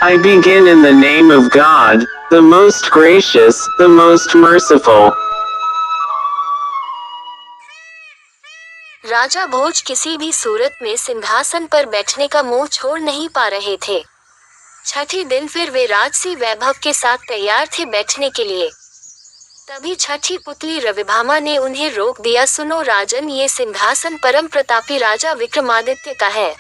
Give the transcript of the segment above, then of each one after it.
I begin in the name of God, the most gracious, the most merciful. राजा भोज किसी भी सूरत में सिंहासन पर बैठने का मुंह छोड़ नहीं पा रहे थे। छठे दिन फिर वे राजसी वैभव के साथ तैयार थे बैठने के लिए। तभी छठी पुतली रविभामा ने उन्हें रोक दिया। सुनो राजन, ये सिंहासन परम प्रतापी राजा विक्रमादित्य का है।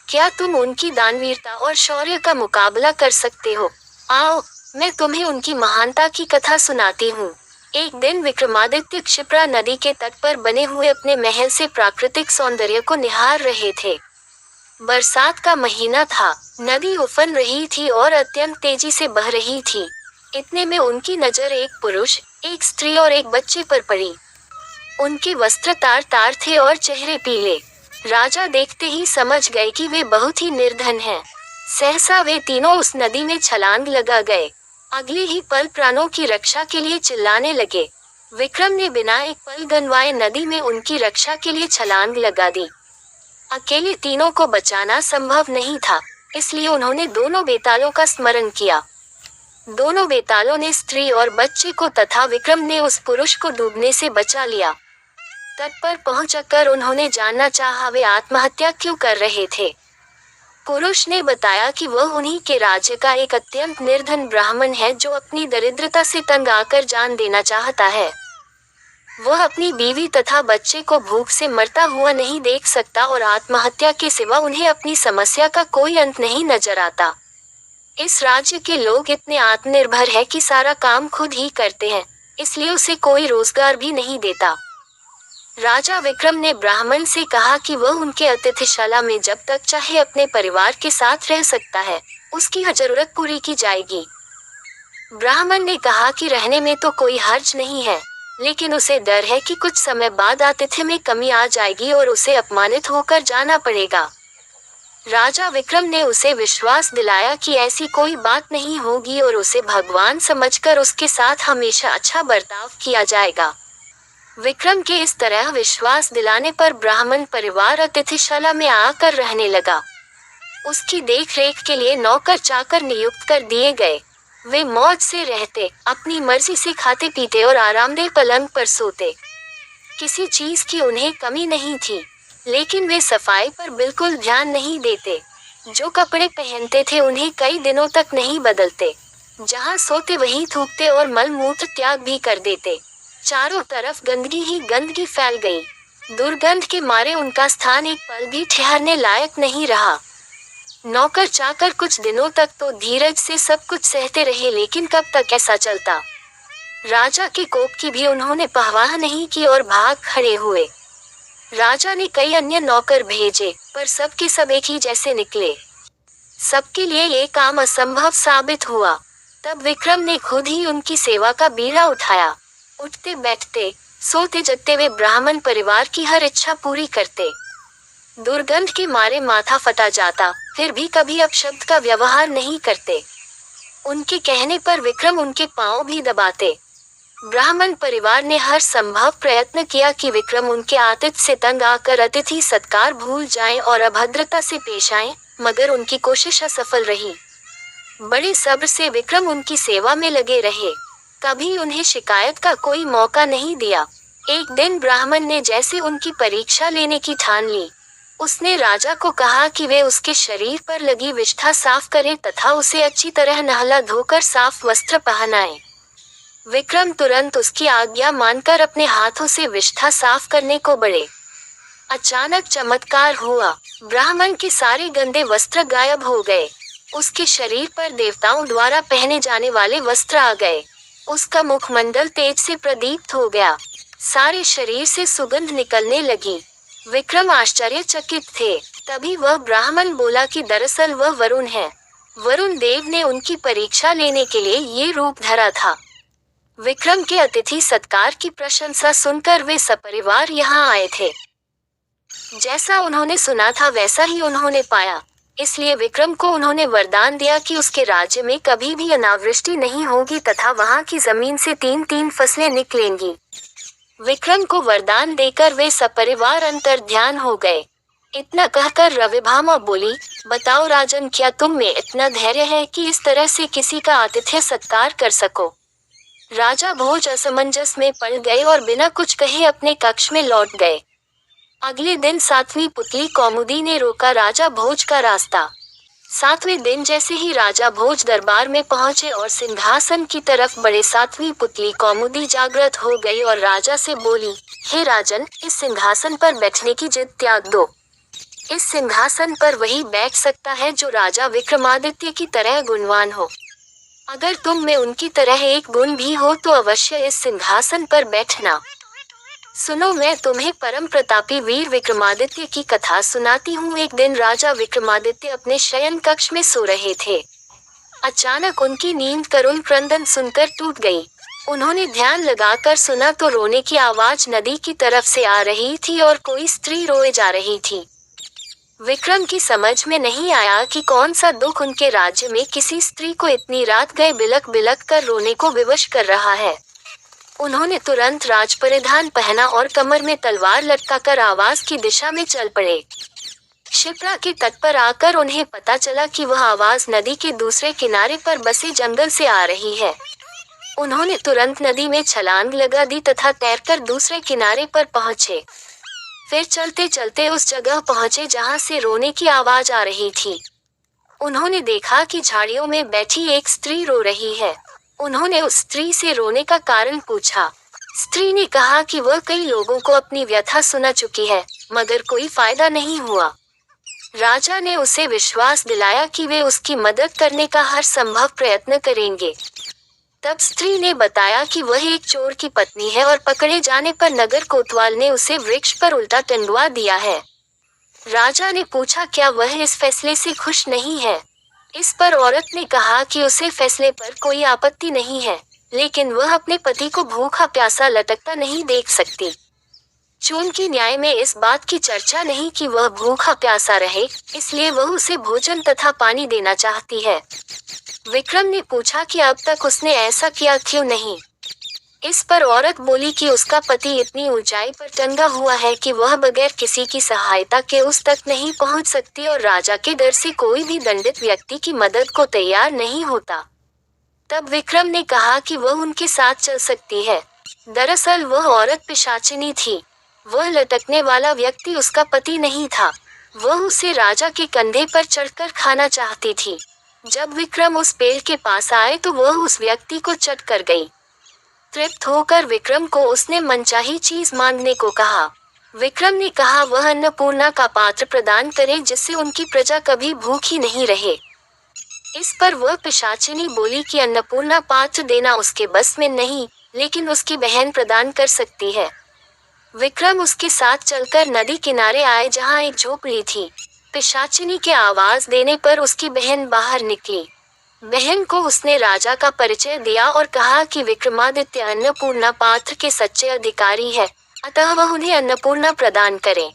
क्या तुम उनकी दानवीरता और शौर्य का मुकाबला कर सकते हो? आओ, मैं तुम्हें उनकी महानता की कथा सुनाती हूँ। एक दिन विक्रमादित्य क्षिप्रा नदी के तट पर बने हुए अपने महल से प्राकृतिक सौंदर्य को निहार रहे थे। बरसात का महीना था, नदी उफन रही थी और अत्यंत तेजी से बह रही थी। इतने में उनकी नजर एक पुरुष, एक स्त्री और एक बच्चे पर पड़ी। उनके वस्त्र तार तार थे और चेहरे पीले। राजा देखते ही समझ गए कि वे बहुत ही निर्धन हैं। सहसा वे तीनों उस नदी में छलांग लगा गए। अगले ही पल प्राणों की रक्षा के लिए चिल्लाने लगे। विक्रम ने बिना एक पल गंवाए नदी में उनकी रक्षा के लिए छलांग लगा दी। अकेले तीनों को बचाना संभव नहीं था, इसलिए उन्होंने दोनों बेतालों का स्मरण किया। दोनों बेतालों ने स्त्री और बच्चे को तथा विक्रम ने उस पुरुष को डूबने से बचा लिया। तट पर पहुंचकर उन्होंने जानना चाहा वे आत्महत्या क्यों कर रहे थे। पुरुष ने बताया कि वह उन्हीं के राज्य का एक अत्यंत निर्धन ब्राह्मण है जो अपनी दरिद्रता से तंग आकर जान देना चाहता है। वह अपनी बीवी तथा बच्चे को भूख से मरता हुआ नहीं देख सकता और आत्महत्या के सिवा उन्हें अपनी समस्या का कोई अंत नहीं नजर आता। इस राज्य के लोग इतने आत्मनिर्भर हैं कि सारा काम खुद ही करते हैं, इसलिए उसे कोई रोजगार भी नहीं देता। राजा विक्रम ने ब्राह्मण से कहा कि वह उनके अतिथिशाला में जब तक चाहे अपने परिवार के साथ रह सकता है, उसकी हर जरूरत पूरी की जाएगी। ब्राह्मण ने कहा कि रहने में तो कोई हर्ज नहीं है, लेकिन उसे डर है कि कुछ समय बाद आतिथ्य में कमी आ जाएगी और उसे अपमानित होकर जाना पड़ेगा। राजा विक्रम ने उसे विश्वास दिलाया कि ऐसी कोई बात नहीं होगी और उसे भगवान समझकर उसके साथ हमेशा अच्छा बर्ताव किया जाएगा। विक्रम के इस तरह विश्वास दिलाने पर ब्राह्मण परिवार अतिथिशाला में आकर रहने लगा। उसकी देखरेख के लिए नौकर चाकर नियुक्त कर दिए गए। वे मौज से रहते, अपनी मर्जी से खाते पीते और आरामदेह पलंग पर सोते। किसी चीज की उन्हें कमी नहीं थी, लेकिन वे सफाई पर बिल्कुल ध्यान नहीं देते। जो कपड़े पहनते थे उन्हें कई दिनों तक नहीं बदलते। जहाँ सोते वहीं थूकते और मल मूत्र त्याग भी कर देते। चारों तरफ गंदगी ही गंदगी फैल गई। दुर्गंध के मारे उनका स्थान एक पल भी ठहरने लायक नहीं रहा। नौकर चाकर कुछ दिनों तक तो धीरज से सब कुछ सहते रहे, लेकिन कब तक ऐसा चलता। राजा के कोप की भी उन्होंने परवाह नहीं की और भाग खड़े हुए। राजा ने कई अन्य नौकर भेजे, पर सबके सब एक ही जैसे निकले। सबके लिए ये काम असंभव साबित हुआ। तब विक्रम ने खुद ही उनकी सेवा का बीड़ा उठाया। उठते बैठते, सोते जगते वे ब्राह्मण परिवार की हर इच्छा पूरी करते। दुर्गंध के मारे माथा फटा जाता, फिर भी कभी अपशब्द का व्यवहार नहीं करते। उनके कहने पर विक्रम उनके पांव भी दबाते। ब्राह्मण परिवार ने हर संभव प्रयत्न किया कि विक्रम उनके आतिथ्य से तंग आकर अतिथि सत्कार भूल जाएं और अभद्रता से पेश आएं, मगर उनकी कोशिश असफल रही। बड़े सब्र से विक्रम उनकी सेवा में लगे रहे, कभी उन्हें शिकायत का कोई मौका नहीं दिया। एक दिन ब्राह्मण ने जैसे उनकी परीक्षा लेने की ठान ली। उसने राजा को कहा कि वे उसके शरीर पर लगी विष्ठा साफ करें तथा उसे अच्छी तरह नहला धोकर साफ वस्त्र पहनाएं। विक्रम तुरंत उसकी आज्ञा मानकर अपने हाथों से विष्ठा साफ करने को बढ़े। अचानक चमत्कार हुआ, ब्राह्मण के सारे गंदे वस्त्र गायब हो गए। उसके शरीर पर देवताओं द्वारा पहने जाने वाले वस्त्र आ गए। उसका मुखमंडल तेज से प्रदीप्त हो गया। सारे शरीर से सुगंध निकलने लगी। विक्रम आश्चर्यचकित थे। तभी वह ब्राह्मण बोला कि दरअसल वह वरुण है। वरुण देव ने उनकी परीक्षा लेने के लिए ये रूप धरा था। विक्रम के अतिथि सत्कार की प्रशंसा सुनकर वे सपरिवार यहाँ आए थे। जैसा उन्होंने सुना था वैसा ही उन्होंने पाया, इसलिए विक्रम को उन्होंने वरदान दिया कि उसके राज्य में कभी भी अनावृष्टि नहीं होगी तथा वहाँ की जमीन से 3-3 फसलें निकलेंगी। विक्रम को वरदान देकर वे सपरिवार अंतर्ध्यान हो गए। इतना कहकर रविभामा बोली, बताओ राजन, क्या तुम में इतना धैर्य है कि इस तरह से किसी का आतिथ्य सत्कार कर सको? राजा भोज असमंजस में पड़ गए और बिना कुछ कहे अपने कक्ष में लौट गए। अगले दिन 7वीं पुतली कौमुदी ने रोका राजा भोज का रास्ता। 7वें दिन जैसे ही राजा भोज दरबार में पहुंचे और सिंहासन की तरफ बढ़े, 7वीं पुतली कौमुदी जागृत हो गई और राजा से बोली, हे राजन, इस सिंहासन पर बैठने की जिद त्याग दो। इस सिंहासन पर वही बैठ सकता है जो राजा विक्रमादित्य की तरह गुणवान हो। अगर तुम में उनकी तरह एक गुण भी हो तो अवश्य इस सिंहासन पर बैठना। सुनो, मैं तुम्हें परम प्रतापी वीर विक्रमादित्य की कथा सुनाती हूँ। एक दिन राजा विक्रमादित्य अपने शयन कक्ष में सो रहे थे। अचानक उनकी नींद करुण क्रंदन सुनकर टूट गई। उन्होंने ध्यान लगाकर सुना तो रोने की आवाज नदी की तरफ से आ रही थी और कोई स्त्री रोए जा रही थी। विक्रम की समझ में नहीं आया कि कौन सा दुख उनके राज्य में किसी स्त्री को इतनी रात गए बिलक बिलक कर रोने को विवश कर रहा है। उन्होंने तुरंत राज परिधान पहना और कमर में तलवार लटकाकर आवाज की दिशा में चल पड़े। क्षिप्रा के तट पर आकर उन्हें पता चला कि वह आवाज नदी के दूसरे किनारे पर बसे जंगल से आ रही है। उन्होंने तुरंत नदी में छलांग लगा दी तथा तैरकर दूसरे किनारे पर पहुंचे। फिर चलते चलते उस जगह पहुंचे जहां से रोने की आवाज आ रही थी। उन्होंने देखा कि झाड़ियों में बैठी एक स्त्री रो रही है। उन्होंने उस स्त्री से रोने का कारण पूछा। स्त्री ने कहा कि वह कई लोगों को अपनी व्यथा सुना चुकी है, मगर कोई फायदा नहीं हुआ। राजा ने उसे विश्वास दिलाया कि वे उसकी मदद करने का हर संभव प्रयत्न करेंगे। तब स्त्री ने बताया कि वह एक चोर की पत्नी है और पकड़े जाने पर नगर कोतवाल ने उसे वृक्ष पर उल्टा टंगवा दिया है। राजा ने पूछा, क्या वह इस फैसले से खुश नहीं है? इस पर औरत ने कहा कि उसे फैसले पर कोई आपत्ति नहीं है, लेकिन वह अपने पति को भूखा प्यासा लटकता नहीं देख सकती। चून की न्याय में इस बात की चर्चा नहीं कि वह भूखा प्यासा रहे, इसलिए वह उसे भोजन तथा पानी देना चाहती है। विक्रम ने पूछा कि अब तक उसने ऐसा किया क्यों नहीं? इस पर औरत बोली कि उसका पति इतनी ऊंचाई पर टंगा हुआ है कि वह बगैर किसी की सहायता के उस तक नहीं पहुंच सकती और राजा के डर से कोई भी दंडित व्यक्ति की मदद को तैयार नहीं होता। तब विक्रम ने कहा कि वह उनके साथ चल सकती है। दरअसल वह औरत पिशाचिनी थी। वह लटकने वाला व्यक्ति उसका पति नहीं था। वह उसे राजा के कंधे पर चढ़कर खाना चाहती थी। जब विक्रम उस पेड़ के पास आए तो वह उस व्यक्ति को चट कर गई। तृप्त होकर विक्रम को उसने मनचाही चीज मांगने को कहा। विक्रम ने कहा वह अन्नपूर्णा का पात्र प्रदान करे जिससे उनकी प्रजा कभी भूखी नहीं रहे। इस पर वह पिशाचिनी बोली कि अन्नपूर्णा पात्र देना उसके बस में नहीं, लेकिन उसकी बहन प्रदान कर सकती है। विक्रम उसके साथ चलकर नदी किनारे आए जहां एक झोपड़ी थी। पिशाचिनी के आवाज देने पर उसकी बहन बाहर निकली। बहन को उसने राजा का परिचय दिया और कहा कि विक्रमादित्य अन्नपूर्णा पात्र के सच्चे अधिकारी है, अतः वह उन्हें अन्नपूर्णा प्रदान करे।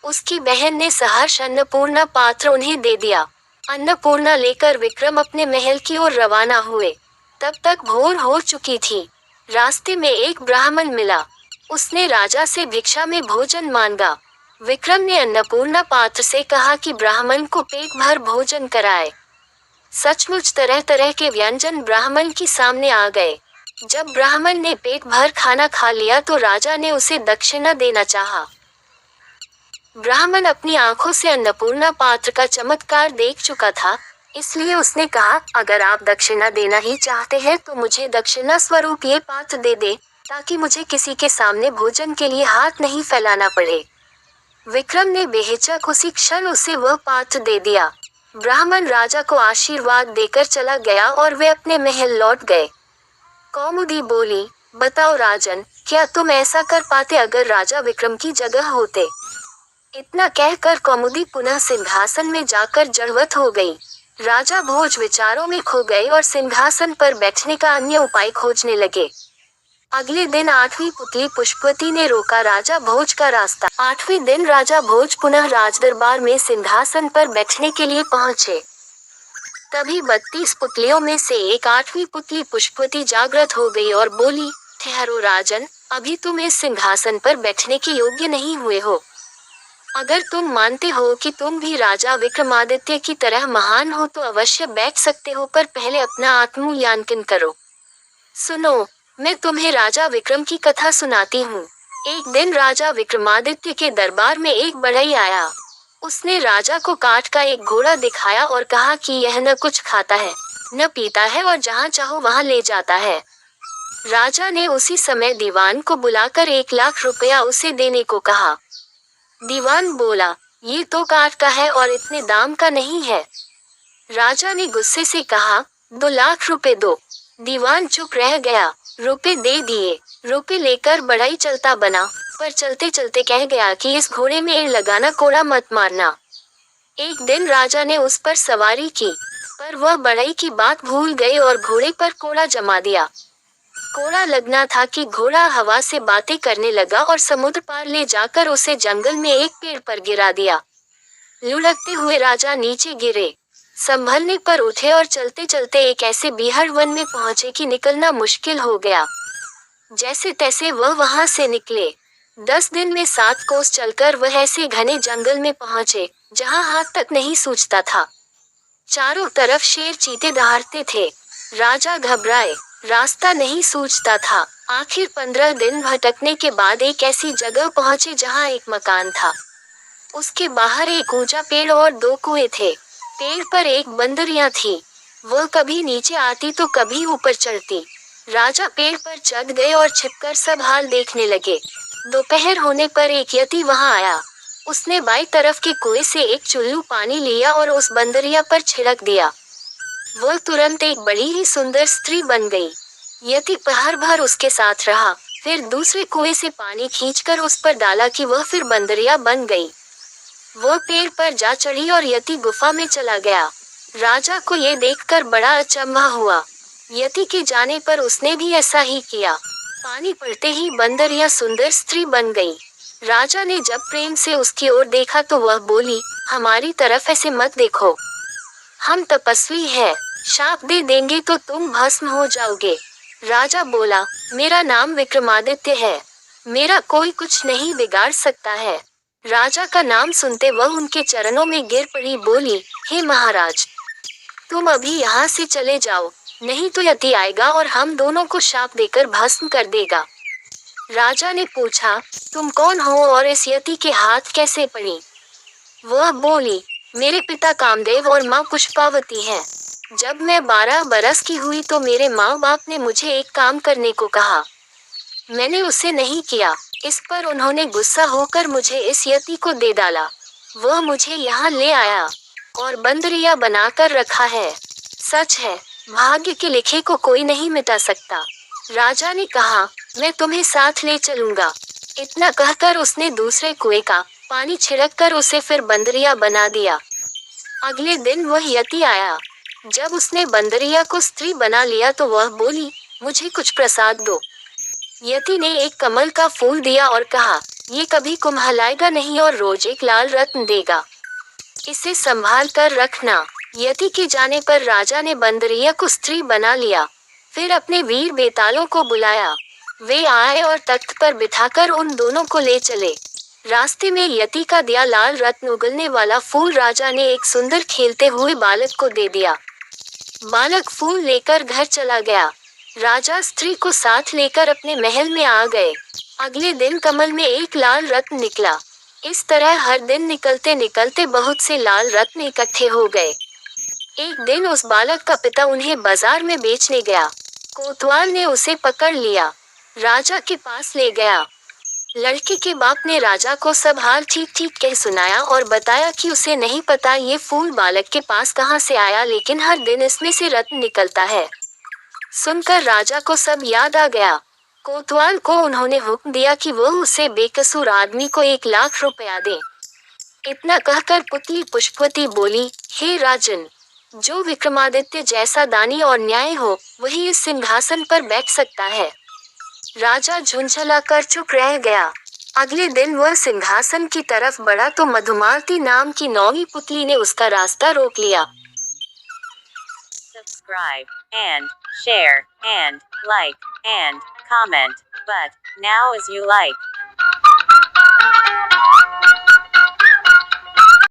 उसकी बहन ने सहर्ष अन्नपूर्णा पात्र उन्हें दे दिया। अन्नपूर्णा लेकर विक्रम अपने महल की ओर रवाना हुए। तब तक भोर हो चुकी थी। रास्ते में एक ब्राह्मण मिला। उसने राजा से भिक्षा में भोजन मांगा। विक्रम ने अन्नपूर्णा पात्र से कहा कि ब्राह्मण को पेट भर भोजन कराए। सचमुच तरह तरह के व्यंजन ब्राह्मण के सामने आ गए। जब ब्राह्मण ने पेट भर खाना खा लिया तो राजा ने उसे दक्षिणा देना चाहा। ब्राह्मण अपनी आंखों से अन्नपूर्णा पात्र का चमत्कार देख चुका था, इसलिए उसने कहा, अगर आप दक्षिणा देना ही चाहते हैं तो मुझे दक्षिणा स्वरूप ये पात्र दे दे, ताकि मुझे किसी के सामने भोजन के लिए हाथ नहीं फैलाना पड़े। विक्रम ने बेहिचक उसी क्षण उसे वह पात्र दे दिया। ब्राह्मण राजा को आशीर्वाद देकर चला गया और वे अपने महल लौट गए। कौमुदी बोली, बताओ राजन, क्या तुम ऐसा कर पाते अगर राजा विक्रम की जगह होते? इतना कहकर कौमुदी पुनः सिंहासन में जाकर जड़वत हो गई। राजा भोज विचारों में खो गए और सिंहासन पर बैठने का अन्य उपाय खोजने लगे। अगले दिन 8वीं पुतली पुष्पवती ने रोका राजा भोज का रास्ता। 8वें दिन राजा भोज पुनः राजदरबार में सिंहासन पर बैठने के लिए पहुंचे। तभी 32 पुतलियों में से एक 8वीं पुतली पुष्पवती जागृत हो गई और बोली, ठहरो राजन, अभी तुम इस सिंहासन पर बैठने के योग्य नहीं हुए हो। अगर तुम मानते हो कि तुम भी राजा विक्रमादित्य की तरह महान हो तो अवश्य बैठ सकते हो, पर पहले अपना आत्ममूल्यांकन करो। सुनो, मैं तुम्हें राजा विक्रम की कथा सुनाती हूँ। एक दिन राजा विक्रमादित्य के दरबार में एक बढ़ई आया। उसने राजा को काठ का एक घोड़ा दिखाया और कहा कि यह न कुछ खाता है, न पीता है और जहाँ चाहो वहाँ ले जाता है। राजा ने उसी समय दीवान को बुलाकर 1 लाख रुपया उसे देने को कहा। दीवान बोला, ये तो काठ का है और इतने दाम का नहीं है। राजा ने गुस्से से कहा, 2 लाख रुपए दो। दीवान चुप रह गया। रुपए दे दिए। रुपए लेकर बढ़ई चलता बना, पर चलते चलते कह गया कि इस घोड़े में एड़ लगाना, कोड़ा मत मारना। एक दिन राजा ने उस पर सवारी की, पर वह बढ़ई की बात भूल गए और घोड़े पर कोड़ा जमा दिया। कोड़ा लगना था कि घोड़ा हवा से बातें करने लगा और समुद्र पार ले जाकर उसे जंगल में एक पेड़ पर गिरा दिया। लुढ़कते हुए राजा नीचे गिरे। संभलने पर उठे और चलते चलते एक ऐसे बीहड़ वन में पहुंचे कि निकलना मुश्किल हो गया। जैसे तैसे वह वहां से निकले। 10 दिन में 7 कोस चलकर वह ऐसे घने जंगल में पहुंचे जहां हाथ तक नहीं सूझता था। चारों तरफ शेर चीते दहाड़ते थे। राजा घबराए, रास्ता नहीं सूझता था। आखिर 15 दिन भटकने के बाद एक ऐसी जगह पहुंचे जहां एक मकान था। उसके बाहर एक ऊंचा पेड़ और 2 कुएं थे। पेड़ पर एक बंदरिया थी। वह कभी नीचे आती तो कभी ऊपर चढ़ती। राजा पेड़ पर चढ़ गए और छिपकर सब हाल देखने लगे। दोपहर होने पर एक यति वहां आया। उसने बाईं तरफ के कुएं से एक चुल्लू पानी लिया और उस बंदरिया पर छिड़क दिया। वह तुरंत एक बड़ी ही सुंदर स्त्री बन गई। यति पहर भर उसके साथ रहा, फिर दूसरे कुएं से पानी खींचकर उस पर डाला कि वह फिर बंदरिया बन गई। वह पेड़ पर जा चढ़ी और यति गुफा में चला गया। राजा को ये देखकर बड़ा अचंभा हुआ। यति के जाने पर उसने भी ऐसा ही किया। पानी पड़ते ही बंदरिया सुंदर स्त्री बन गई। राजा ने जब प्रेम से उसकी ओर देखा तो वह बोली, हमारी तरफ ऐसे मत देखो, हम तपस्वी हैं, शाप दे देंगे तो तुम भस्म हो जाओगे। राजा बोला, मेरा नाम विक्रमादित्य है, मेरा कोई कुछ नहीं बिगाड़ सकता है। राजा का नाम सुनते वह उनके चरणों में गिर पड़ी, बोली, हे महाराज, तुम अभी यहाँ से चले जाओ, नहीं तो यति आएगा और हम दोनों को शाप देकर भस्म कर देगा। राजा ने पूछा, तुम कौन हो और इस यति के हाथ कैसे पड़ी? वह बोली, मेरे पिता कामदेव और माँ पुष्पावती हैं। जब मैं 12 बरस की हुई तो मेरे माँ बाप ने मुझे एक काम करने को कहा। मैंने उसे नहीं किया। इस पर उन्होंने गुस्सा होकर मुझे इस यति को दे डाला। वह मुझे यहाँ ले आया और बंदरिया बनाकर रखा है। सच है, भाग्य के लिखे को कोई नहीं मिटा सकता। राजा ने कहा, मैं तुम्हें साथ ले चलूंगा। इतना कहकर उसने दूसरे कुएं का पानी छिड़ककर उसे फिर बंदरिया बना दिया। अगले दिन वह यति आया। जब उसने बंदरिया को स्त्री बना लिया तो वह बोली, मुझे कुछ प्रसाद दो। यति ने एक कमल का फूल दिया और कहा, ये कभी कुम्हलाएगा नहीं और रोज एक लाल रत्न देगा, इसे संभाल कर रखना। यति के जाने पर राजा ने बंदरिया को स्त्री बना लिया। फिर अपने वीर बेतालों को बुलाया। वे आए और तख्त पर बिठाकर उन दोनों को ले चले। रास्ते में यति का दिया लाल रत्न उगलने वाला फूल राजा ने एक सुंदर खेलते हुए बालक को दे दिया। बालक फूल लेकर घर चला गया। राजा स्त्री को साथ लेकर अपने महल में आ गए। अगले दिन कमल में एक लाल रत्न निकला। इस तरह हर दिन निकलते निकलते बहुत से लाल रत्न इकट्ठे हो गए। एक दिन उस बालक का पिता उन्हें बाजार में बेचने गया। कोतवाल ने उसे पकड़ लिया, राजा के पास ले गया। लड़के के बाप ने राजा को सब हाल ठीक ठीक कह सुनाया और बताया कि उसे नहीं पता ये फूल बालक के पास कहाँ से आया, लेकिन हर दिन इसमें से रत्न निकलता है। सुनकर राजा को सब याद आ गया। कोतवाल को उन्होंने हुक्म दिया कि वह उसे बेकसूर आदमी को 1 लाख रुपया दे। इतना कहकर पुतली पुष्पवती बोली, हे राजन, जो विक्रमादित्य जैसा दानी और न्याय हो वही इस सिंहासन पर बैठ सकता है। राजा झुंझला कर चुप रह गया। अगले दिन वह सिंहासन की तरफ बढ़ा तो मधुमालती नाम की 9वीं पुतली ने उसका रास्ता रोक लिया। Subscribe and share and like and comment, but now as you like.